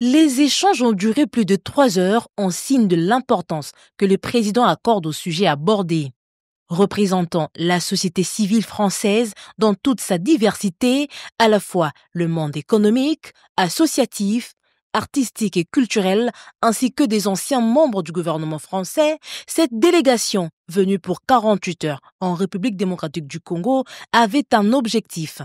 Les échanges ont duré plus de 3 heures en signe de l'importance que le président accorde au sujet abordé. Représentant la société civile française dans toute sa diversité, à la fois le monde économique, associatif, artistique et culturel, ainsi que des anciens membres du gouvernement français, cette délégation, venue pour 48 heures en République démocratique du Congo, avait un objectif,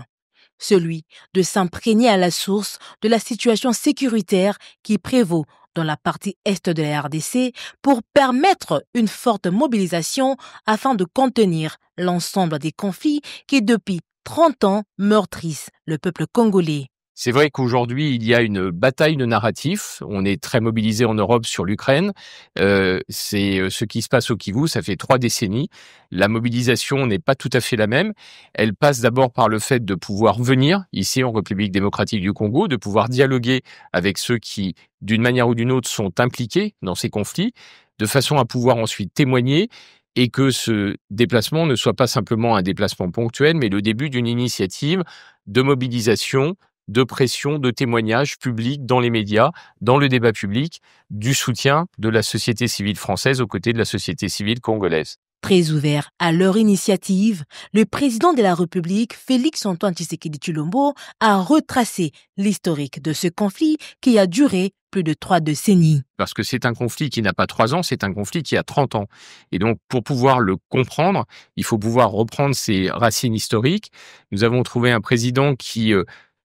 celui de s'imprégner à la source de la situation sécuritaire qui prévaut dans la partie est de la RDC pour permettre une forte mobilisation afin de contenir l'ensemble des conflits qui, depuis 30 ans, meurtrissent le peuple congolais. C'est vrai qu'aujourd'hui, il y a une bataille de narratifs. On est très mobilisé en Europe sur l'Ukraine. C'est ce qui se passe au Kivu, ça fait 3 décennies. La mobilisation n'est pas tout à fait la même. Elle passe d'abord par le fait de pouvoir venir ici en République démocratique du Congo, de pouvoir dialoguer avec ceux qui, d'une manière ou d'une autre, sont impliqués dans ces conflits, de façon à pouvoir ensuite témoigner et que ce déplacement ne soit pas simplement un déplacement ponctuel, mais le début d'une initiative de mobilisation, de pression, de témoignages publics dans les médias, dans le débat public, du soutien de la société civile française aux côtés de la société civile congolaise. Très ouvert à leur initiative, le président de la République, Félix-Antoine Tshisekedi Tshilombo, a retracé l'historique de ce conflit qui a duré plus de 3 décennies. Parce que c'est un conflit qui n'a pas 3 ans, c'est un conflit qui a 30 ans. Et donc, pour pouvoir le comprendre, il faut pouvoir reprendre ses racines historiques. Nous avons trouvé un président qui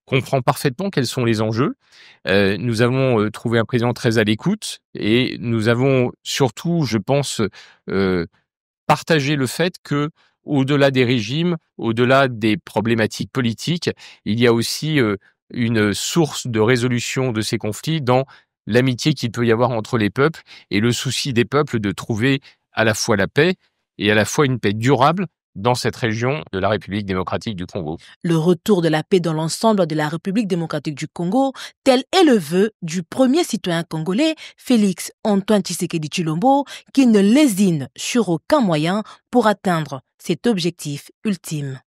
comprend parfaitement quels sont les enjeux. Nous avons trouvé un président très à l'écoute et nous avons surtout, je pense, partagé le fait que, au-delà des régimes, au-delà des problématiques politiques, il y a aussi une source de résolution de ces conflits dans l'amitié qu'il peut y avoir entre les peuples et le souci des peuples de trouver à la fois la paix et à la fois une paix durable dans cette région de la République démocratique du Congo. Le retour de la paix dans l'ensemble de la République démocratique du Congo, tel est le vœu du premier citoyen congolais, Félix-Antoine Tshisekedi Tshilombo, qui ne lésine sur aucun moyen pour atteindre cet objectif ultime.